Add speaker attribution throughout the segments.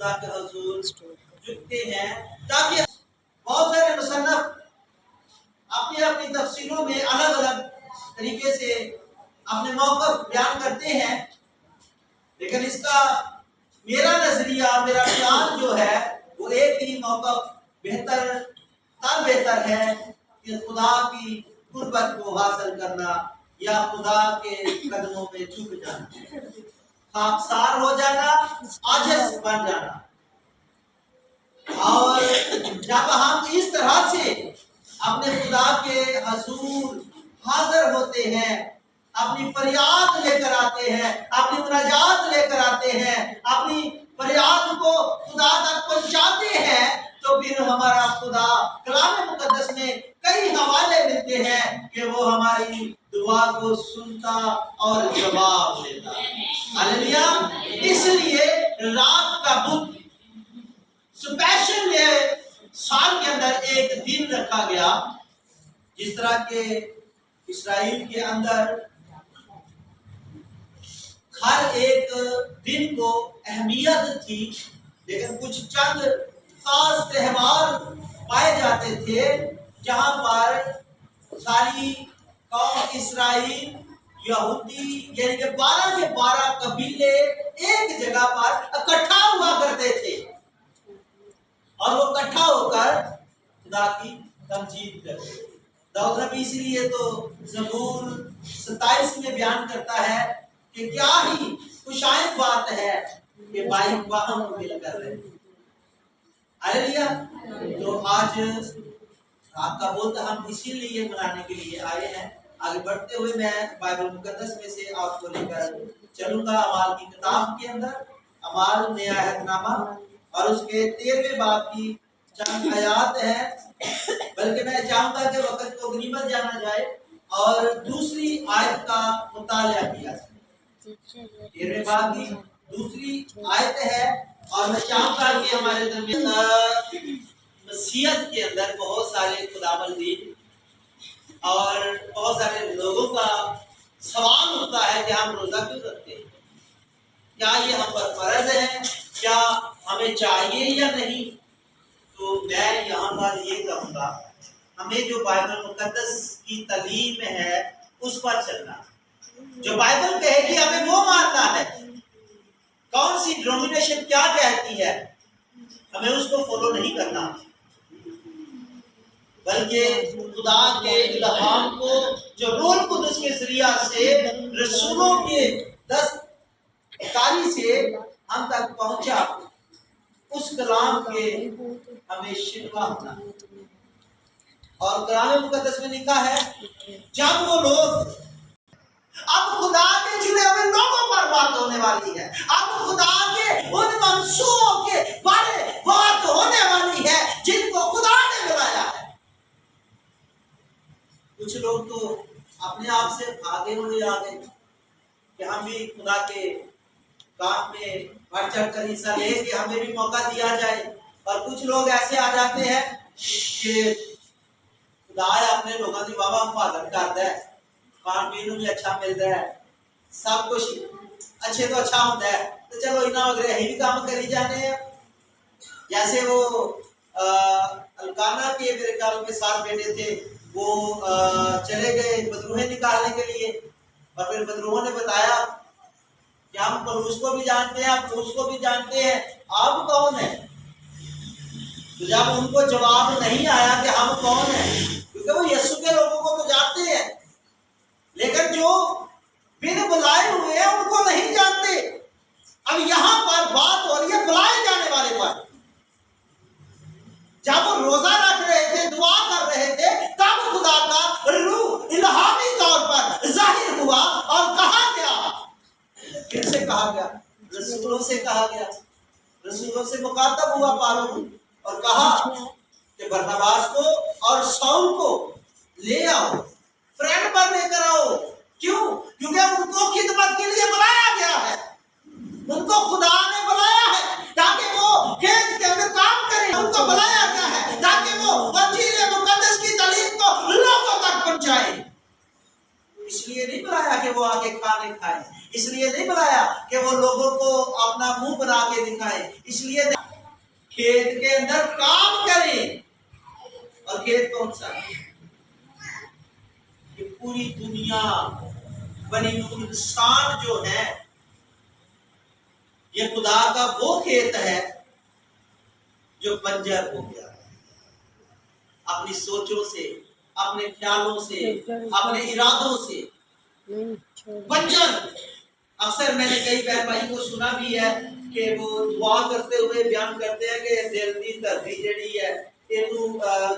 Speaker 1: خدا کے حضور جھکتے ہیں، تاکہ بہت سارے مصنف اپنی اپنی تفسیروں میں الگ الگ طریقے سے اپنے موقف بیان کرتے ہیں، لیکن اس کا میرا نظریہ، میرا خیال جو ہے وہ ایک ہی موقف بہتر ہے کہ خدا کی قربت کو حاصل کرنا یا خدا کے قدموں میں جھک جانا، خاکسار ہو جانا، عاجز بن جانا۔ اور جب ہم اس طرح سے اپنے خدا کے حضور حاضر ہوتے ہیں، اپنی فریاد لے کر آتے ہیں، اپنی مناجات لے کر آتے ہیں، اپنی فریاد کو خدا تک پہنچاتے ہیں، تو پھر ہمارا خدا کلام مقدس میں کئی حوالے ملتے ہیں کہ وہ ہماری دعا کو سنتا اور جواب دیتا ہے۔ ہاللیلویا۔ اس لیے رات کا بت اسپیشل سال کے اندر ایک دن رکھا گیا، جس طرح کہ اسرائیل کے اندر ہر ایک دن کو اہمیت تھی، لیکن کچھ چند خاص تہوار پائے جاتے تھے جہاں پر ساری قوم اسرائیل، یہودی، یعنی کہ 12 کے 12 قبیلے ایک جگہ پر اکٹھا ہوا کرتے تھے، اور وہ اکٹھا ہو کر خدا کی تمجید کرتے تھے۔ داؤد نبی اس لیے تو زبور 27 میں بیان کرتا ہے کہ کیا ہی خوشائند بات ہے کہ بھائی باہم مل کر رہے۔ ہاللیلویا۔ تو آج رات کا بت ہم اسی لیے منانے کے لیے آئے ہیں۔ آگے بڑھتے ہوئے میں بائبل مقدس میں سے آپ کو لے کر چلوں گا اعمال کی کتاب کے اندر، اعمال نیا عہد نامہ، اور اس کے 13ویں باب کی چند آیات ہیں، بلکہ میں چاہوں گا کہ وقت کو غنیمت جانا جائے اور دوسری آیت کا مطالعہ کیا جائے۔ 13ویں باب کی دوسری آیت ہے، اور میں چاہوں گا کہ ہمارے درمیان مسیحیت کے اندر بہت سارے خداوندین اور بہت سارے لوگوں کا سوال ہوتا ہے کہ ہم روزہ کیوں رکھتے ہیں، کیا یہ ہم پر فرض ہے، کیا ہمیں چاہیے یا نہیں؟ تو میں یہاں پر یہ کہوں گا، ہمیں جو بائبل مقدس کی تعلیم ہے اس پر چلنا، جو بائبل کہے گی ہمیں وہ ماننا ہے، کون سی ڈینومینیشن کیا کہتی ہے ہمیں اس کو فالو نہیں کرنا، بلکہ خدا کے الہام کو جو روح القدس کے ذریعہ سے رسولوں کے دستکاری سے ہم تک پہنچا، اس کلام کے ہمیں شکوا ہونا۔ اور کلام مقدس میں لکھا ہے، جب وہ لوگ، اب خدا کے چنے ہوئے لوگوں پر بات ہونے والی ہے، اب خدا کے ان منصوبوں کے بارے بات ہونے والی ہے جن کو خدا نے بلایا ہے۔ کچھ لوگ تو اپنے آپ سے بھاگے ہوئے آ گئے کہ ہم بھی خدا کے کام میں بڑھ چڑھ کر حصہ لے کہ ہمیں بھی موقع دیا جائے، اور کچھ لوگ ایسے آ جاتے ہیں کہ خدا اپنے لوگوں کی بابا حفاظت کرتا ہے، کھان پین بھی اچھا ملتا ہے، سب کچھ اچھے تو اچھا ہوتا ہے، تو چلو انہاں وغیرہ یہی بھی کام کری جانے ہیں۔ جیسے وہ الکانہ کے میرے خیال میں 7 بیٹے تھے، وہ چلے گئے بدروہیں نکالنے کے لیے، اور پھر بدروہوں نے بتایا کہ ہم پلوس کو بھی جانتے ہیں، آپ پلوس کو بھی جانتے ہیں، آپ کون ہیں؟ تو جب ان کو جواب نہیں آیا کہ ہم کون ہیں، کیونکہ وہ یسوع کے لوگوں کو تو جانتے ہیں، لیکن جو بن بلائے ہوئے ہیں ان کو نہیں جانتے۔ اب یہاں پر بات ہو رہی ہے بلائے جانے والے پر۔ جب وہ روزہ رکھ رہے تھے، دعا کر رہے تھے، تب خدا کا روح الہامی طور پر ظاہر ہوا اور کہا گیا، کن سے کہا گیا؟ رسولوں سے کہا گیا، رسولوں سے مخاطب ہوا پالو، اور کہا کہ برناباس کو اور ساؤل کو لے آؤ، فرینڈ پر لے کر آؤ۔ کیوں؟ کیونکہ ان کو خدمت کے لیے بلایا گیا ہے، ان کو خدا نے بلایا ہے تاکہ وہ کھیت کے اندر کام کریں، ان کو بلایا گیا ہے تاکہ وہ انجیل مقدس کی تعلیم کو لوگوں تک پہنچائیں۔ اس لیے نہیں بلایا کہ وہ آگے کھانے کھائیں، اس لیے نہیں بنایا کہ وہ لوگوں کو اپنا منہ بنا کے دکھائے، اس لیے کھیت کے اندر کام کریں۔ اور کھیت کون سا ہے؟ یہ پوری دنیا بنی انسان جو ہے، یہ خدا کا وہ کھیت ہے جو بنجر ہو گیا اپنی سوچوں سے، اپنے خیالوں سے، اپنے ارادوں سے بنجر۔ اکثر میں نے کئی بہن بھائی کو سنا بھی ہے کہ وہ دعا کرتے ہوئے بیان کرتے ہیں کہ دل دی دھرتی جڑی ہے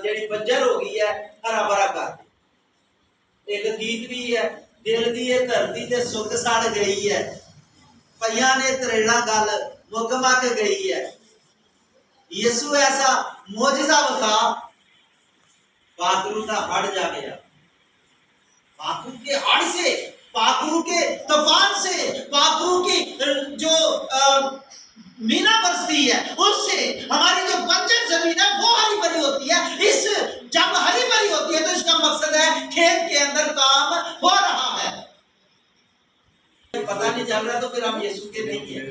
Speaker 1: جڑی بنجر ہو گئی ہے، ہرا بھرا کر دے۔ ایک گیت بھی ہے، دل دی دھرتی تے سکھ سڑ گئی ہے، پیا نے تریڑا گل مک مک گئی ہے۔ یسو ایسا معجزہ بتا، پاکرو کا ہڑ جا گیا، پاکرو کے ہڑ سے، پاکرو کے طوفان سے، پاکرو کی جو مینا برستی ہے اس سے ہماری جو بنجر زمین ہے وہ ہری بھری ہوتی ہے۔ اس جب ہری بھری ہوتی ہے تو اس کا مقصد ہے کھیت کے اندر کام ہو رہا ہے۔ پتہ نہیں چل رہا تو پھر ہم یسوع کے نہیں ہیں۔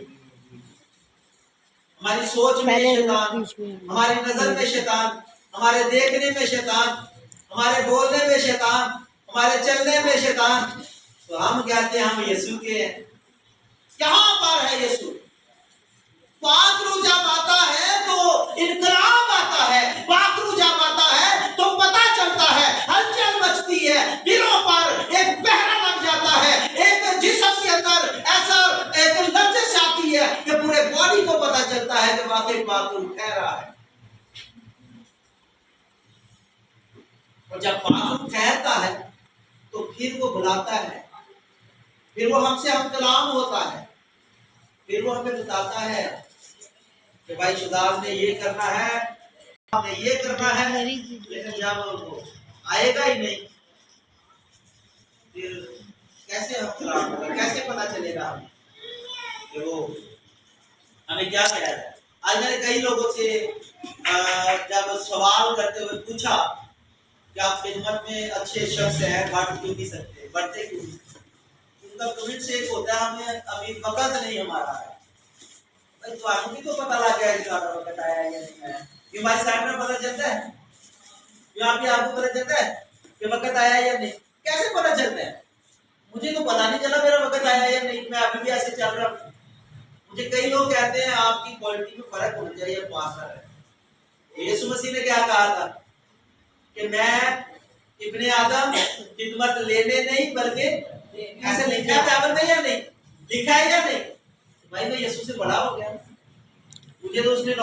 Speaker 1: ہماری سوچ میں شیطان، ہماری نظر میں شیطان، ہمارے دیکھنے میں شیطان، ہمارے بولنے میں شیطان، ہمارے چلنے میں شیطان، تو ہم کہتے ہیں ہم یسوع کے ہیں۔ کہاں پر ہے یسوع؟ پاکرو جب آتا ہے تو انقلاب آتا ہے، پاکرو جب آتا ہے تو پتہ چلتا ہے، ہلچل مچتی ہے، دلوں پر ایک پہرا لگ جاتا ہے، ایک جسم کے اندر ایسا ایک لرزش آتی ہے کہ پورے باڈی کو پتہ چلتا ہے کہ واقعی پاکرو ٹھہرا ہے۔ اور جب پاکرو ٹھہرتا ہے تو پھر وہ بلاتا ہے، پھر وہ ہم سے ہم کلام ہوتا ہے، پھر وہ ہمیں بتاتا ہے کہ بھائی شداد نے یہ کرنا ہے، ہمیں یہ کرنا ہے، لیکن جب وہ آئے گا ہی نہیں پھر کیسے ہم کلام ہوگا، کیسے پتہ چلے گا ہمیں کہ وہ ہمیں کیا کہہ رہا ہے۔ آج میں نے کئی لوگوں سے جب سوال کرتے ہوئے پوچھا کہ آپ خدمت میں اچھے شخص ہیں، بڑھ کیوں نہیں سکتے، بڑھتے کیوں نہیں؟ ان کا کمنٹ سے ایک ہوتا ہے ہمیں ابھی وقت نہیں ہمارا ہے۔ بھائی تو آپ بھی تو پتہ لگ گیا کہ آپ وقت آیا ہے یا نہیں آیا، یہ ہماری سائڈ میں پتہ چلتا ہے، یہاں بھی آپ کو پتہ چلتا ہے کہ وقت آیا ہے یا نہیں؟ کیسے پتہ چلتا ہے؟ مجھے تو پتہ نہیں چلا میرا وقت آیا ہے یا نہیں، میں ابھی بھی ایسے چل رہا ہوں۔ مجھے کئی لوگ کہتے ہیں آپ کی کوالٹی میں فرق ہونا چاہیے، پاسر ہے۔ یسوع مسیح نے کیا کہا تھا کہ میں ابن آدم خدمت لینے نہیں بلکہ ایسے لکھا ہے بائبل میں یا نہیں؟ لکھا ہے یا نہیں؟ بھائی میں یسوع سے بڑا ہو گیا، مجھے تو اس نے